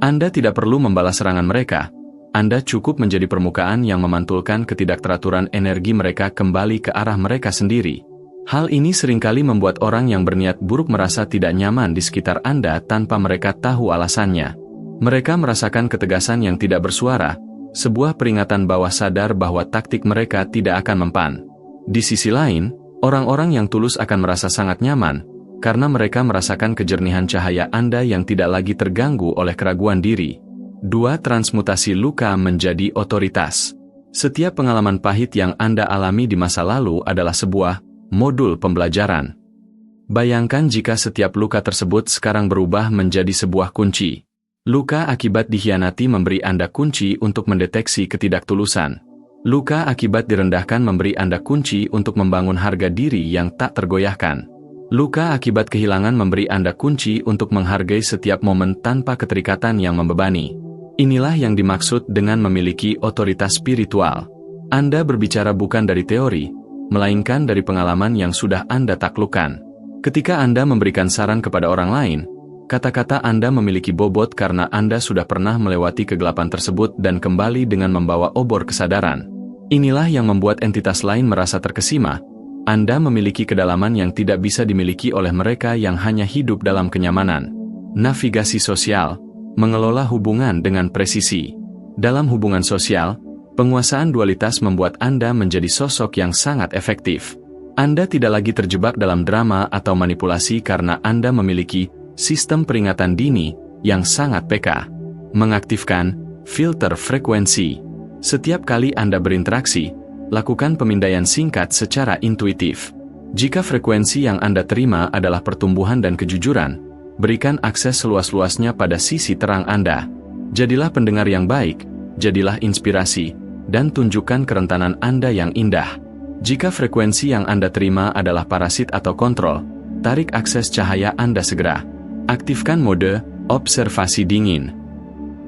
Anda tidak perlu membalas serangan mereka. Anda cukup menjadi permukaan yang memantulkan ketidakteraturan energi mereka kembali ke arah mereka sendiri. Hal ini seringkali membuat orang yang berniat buruk merasa tidak nyaman di sekitar Anda tanpa mereka tahu alasannya. Mereka merasakan ketegasan yang tidak bersuara, sebuah peringatan bawah sadar bahwa taktik mereka tidak akan mempan. Di sisi lain, orang-orang yang tulus akan merasa sangat nyaman, karena mereka merasakan kejernihan cahaya Anda yang tidak lagi terganggu oleh keraguan diri. 2. Transmutasi luka menjadi otoritas. Setiap pengalaman pahit yang Anda alami di masa lalu adalah sebuah modul pembelajaran. Bayangkan jika setiap luka tersebut sekarang berubah menjadi sebuah kunci. Luka akibat dikhianati memberi Anda kunci untuk mendeteksi ketidaktulusan. Luka akibat direndahkan memberi Anda kunci untuk membangun harga diri yang tak tergoyahkan. Luka akibat kehilangan memberi Anda kunci untuk menghargai setiap momen tanpa keterikatan yang membebani. Inilah yang dimaksud dengan memiliki otoritas spiritual. Anda berbicara bukan dari teori, melainkan dari pengalaman yang sudah Anda taklukkan. Ketika Anda memberikan saran kepada orang lain, kata-kata Anda memiliki bobot karena Anda sudah pernah melewati kegelapan tersebut dan kembali dengan membawa obor kesadaran. Inilah yang membuat entitas lain merasa terkesima. Anda memiliki kedalaman yang tidak bisa dimiliki oleh mereka yang hanya hidup dalam kenyamanan. Navigasi sosial, mengelola hubungan dengan presisi. Dalam hubungan sosial, penguasaan dualitas membuat Anda menjadi sosok yang sangat efektif. Anda tidak lagi terjebak dalam drama atau manipulasi karena Anda memiliki sistem peringatan dini yang sangat peka. Mengaktifkan filter frekuensi. Setiap kali Anda berinteraksi, lakukan pemindaian singkat secara intuitif. Jika frekuensi yang Anda terima adalah pertumbuhan dan kejujuran, berikan akses seluas-luasnya pada sisi terang Anda. Jadilah pendengar yang baik, jadilah inspirasi, dan tunjukkan kerentanan Anda yang indah. Jika frekuensi yang Anda terima adalah parasit atau kontrol, tarik akses cahaya Anda segera. Aktifkan mode observasi dingin.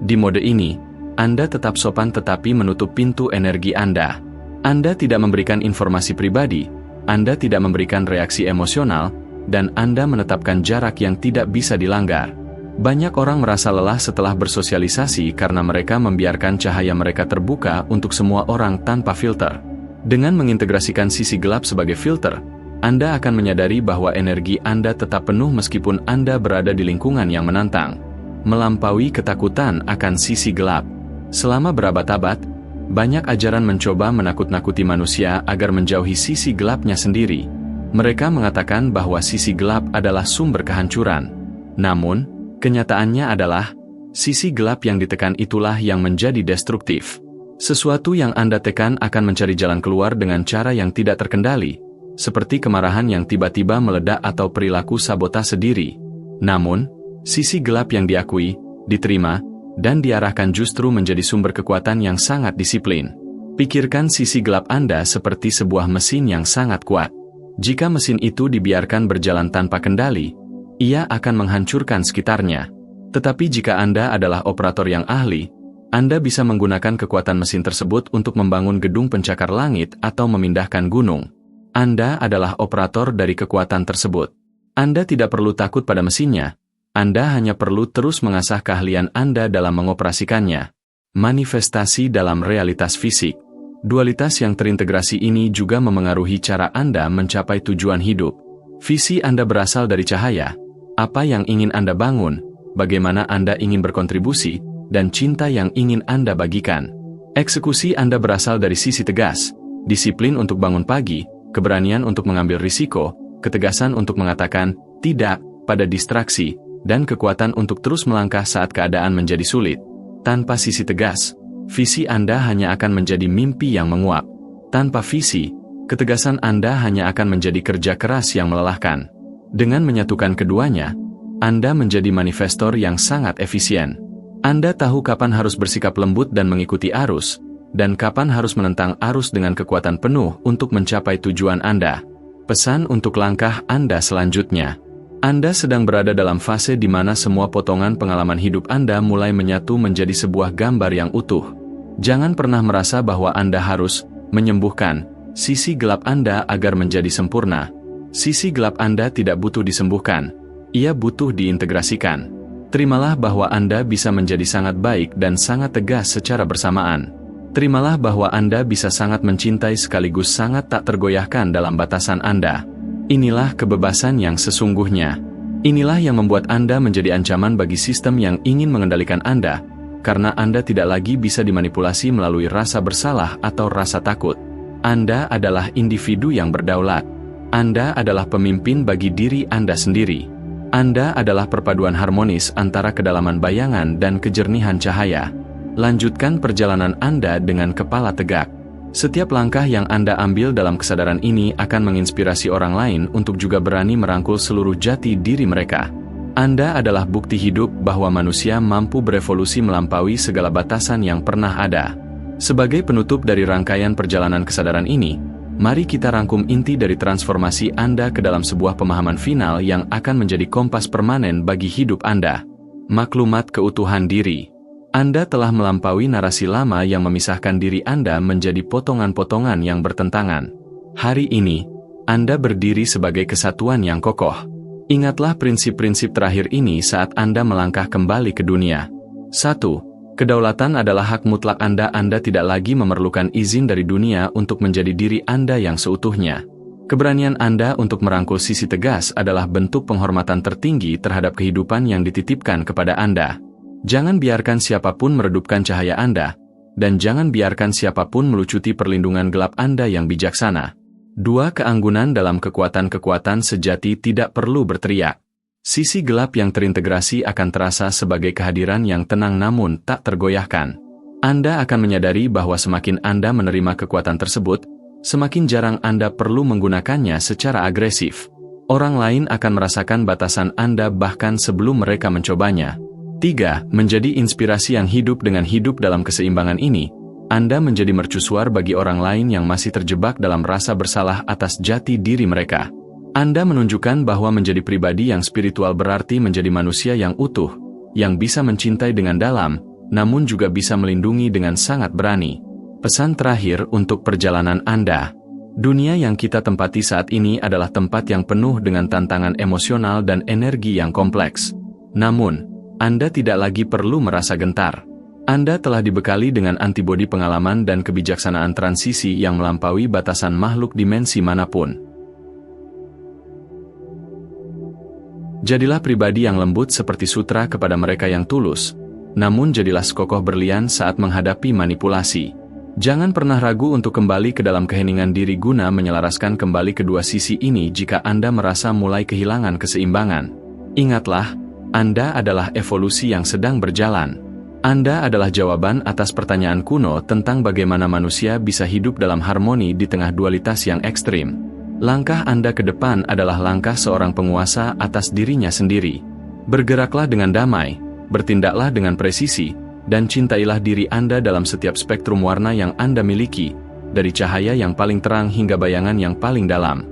Di mode ini, Anda tetap sopan tetapi menutup pintu energi Anda. Anda tidak memberikan informasi pribadi, Anda tidak memberikan reaksi emosional, dan Anda menetapkan jarak yang tidak bisa dilanggar. Banyak orang merasa lelah setelah bersosialisasi karena mereka membiarkan cahaya mereka terbuka untuk semua orang tanpa filter. Dengan mengintegrasikan sisi gelap sebagai filter, Anda akan menyadari bahwa energi Anda tetap penuh meskipun Anda berada di lingkungan yang menantang. Melampaui ketakutan akan sisi gelap. Selama berabad-abad, banyak ajaran mencoba menakut-nakuti manusia agar menjauhi sisi gelapnya sendiri. Mereka mengatakan bahwa sisi gelap adalah sumber kehancuran. Namun, kenyataannya adalah, sisi gelap yang ditekan itulah yang menjadi destruktif. Sesuatu yang Anda tekan akan mencari jalan keluar dengan cara yang tidak terkendali, seperti kemarahan yang tiba-tiba meledak atau perilaku sabotase diri. Namun, sisi gelap yang diakui, diterima, dan diarahkan justru menjadi sumber kekuatan yang sangat disiplin. Pikirkan sisi gelap Anda seperti sebuah mesin yang sangat kuat. Jika mesin itu dibiarkan berjalan tanpa kendali, ia akan menghancurkan sekitarnya. Tetapi jika Anda adalah operator yang ahli, Anda bisa menggunakan kekuatan mesin tersebut untuk membangun gedung pencakar langit atau memindahkan gunung. Anda adalah operator dari kekuatan tersebut. Anda tidak perlu takut pada mesinnya, Anda hanya perlu terus mengasah keahlian Anda dalam mengoperasikannya. Manifestasi dalam realitas fisik. Dualitas yang terintegrasi ini juga memengaruhi cara Anda mencapai tujuan hidup. Visi Anda berasal dari cahaya, apa yang ingin Anda bangun, bagaimana Anda ingin berkontribusi, dan cinta yang ingin Anda bagikan. Eksekusi Anda berasal dari sisi tegas, disiplin untuk bangun pagi, keberanian untuk mengambil risiko, ketegasan untuk mengatakan tidak pada distraksi, dan kekuatan untuk terus melangkah saat keadaan menjadi sulit. Tanpa sisi tegas, visi Anda hanya akan menjadi mimpi yang menguap. Tanpa visi, ketegasan Anda hanya akan menjadi kerja keras yang melelahkan. Dengan menyatukan keduanya, Anda menjadi manifestor yang sangat efisien. Anda tahu kapan harus bersikap lembut dan mengikuti arus, dan kapan harus menentang arus dengan kekuatan penuh untuk mencapai tujuan Anda. Pesan untuk langkah Anda selanjutnya. Anda sedang berada dalam fase di mana semua potongan pengalaman hidup Anda mulai menyatu menjadi sebuah gambar yang utuh. Jangan pernah merasa bahwa Anda harus menyembuhkan sisi gelap Anda agar menjadi sempurna. Sisi gelap Anda tidak butuh disembuhkan, ia butuh diintegrasikan. Terimalah bahwa Anda bisa menjadi sangat baik dan sangat tegas secara bersamaan. Terimalah bahwa Anda bisa sangat mencintai sekaligus sangat tak tergoyahkan dalam batasan Anda. Inilah kebebasan yang sesungguhnya. Inilah yang membuat Anda menjadi ancaman bagi sistem yang ingin mengendalikan Anda, karena Anda tidak lagi bisa dimanipulasi melalui rasa bersalah atau rasa takut. Anda adalah individu yang berdaulat. Anda adalah pemimpin bagi diri Anda sendiri. Anda adalah perpaduan harmonis antara kedalaman bayangan dan kejernihan cahaya. Lanjutkan perjalanan Anda dengan kepala tegak. Setiap langkah yang Anda ambil dalam kesadaran ini akan menginspirasi orang lain untuk juga berani merangkul seluruh jati diri mereka. Anda adalah bukti hidup bahwa manusia mampu berevolusi melampaui segala batasan yang pernah ada. Sebagai penutup dari rangkaian perjalanan kesadaran ini, mari kita rangkum inti dari transformasi Anda ke dalam sebuah pemahaman final yang akan menjadi kompas permanen bagi hidup Anda. Maklumat keutuhan diri. Anda telah melampaui narasi lama yang memisahkan diri Anda menjadi potongan-potongan yang bertentangan. Hari ini, Anda berdiri sebagai kesatuan yang kokoh. Ingatlah prinsip-prinsip terakhir ini saat Anda melangkah kembali ke dunia. 1. Kedaulatan adalah hak mutlak Anda. Anda tidak lagi memerlukan izin dari dunia untuk menjadi diri Anda yang seutuhnya. Keberanian Anda untuk merangkul sisi tegas adalah bentuk penghormatan tertinggi terhadap kehidupan yang dititipkan kepada Anda. Jangan biarkan siapapun meredupkan cahaya Anda, dan jangan biarkan siapapun melucuti perlindungan gelap Anda yang bijaksana. 2. Keanggunan dalam kekuatan-kekuatan sejati tidak perlu berteriak. Sisi gelap yang terintegrasi akan terasa sebagai kehadiran yang tenang namun tak tergoyahkan. Anda akan menyadari bahwa semakin Anda menerima kekuatan tersebut, semakin jarang Anda perlu menggunakannya secara agresif. Orang lain akan merasakan batasan Anda bahkan sebelum mereka mencobanya. 3. Menjadi inspirasi yang hidup. Dengan hidup dalam keseimbangan ini, Anda menjadi mercusuar bagi orang lain yang masih terjebak dalam rasa bersalah atas jati diri mereka. Anda menunjukkan bahwa menjadi pribadi yang spiritual berarti menjadi manusia yang utuh, yang bisa mencintai dengan dalam, namun juga bisa melindungi dengan sangat berani. Pesan terakhir untuk perjalanan Anda. Dunia yang kita tempati saat ini adalah tempat yang penuh dengan tantangan emosional dan energi yang kompleks. Namun, Anda tidak lagi perlu merasa gentar. Anda telah dibekali dengan antibodi pengalaman dan kebijaksanaan transisi yang melampaui batasan makhluk dimensi manapun. Jadilah pribadi yang lembut seperti sutra kepada mereka yang tulus, namun jadilah sekokoh berlian saat menghadapi manipulasi. Jangan pernah ragu untuk kembali ke dalam keheningan diri guna menyelaraskan kembali kedua sisi ini jika Anda merasa mulai kehilangan keseimbangan. Ingatlah, Anda adalah evolusi yang sedang berjalan. Anda adalah jawaban atas pertanyaan kuno tentang bagaimana manusia bisa hidup dalam harmoni di tengah dualitas yang ekstrim. Langkah Anda ke depan adalah langkah seorang penguasa atas dirinya sendiri. Bergeraklah dengan damai, bertindaklah dengan presisi, dan cintailah diri Anda dalam setiap spektrum warna yang Anda miliki, dari cahaya yang paling terang hingga bayangan yang paling dalam.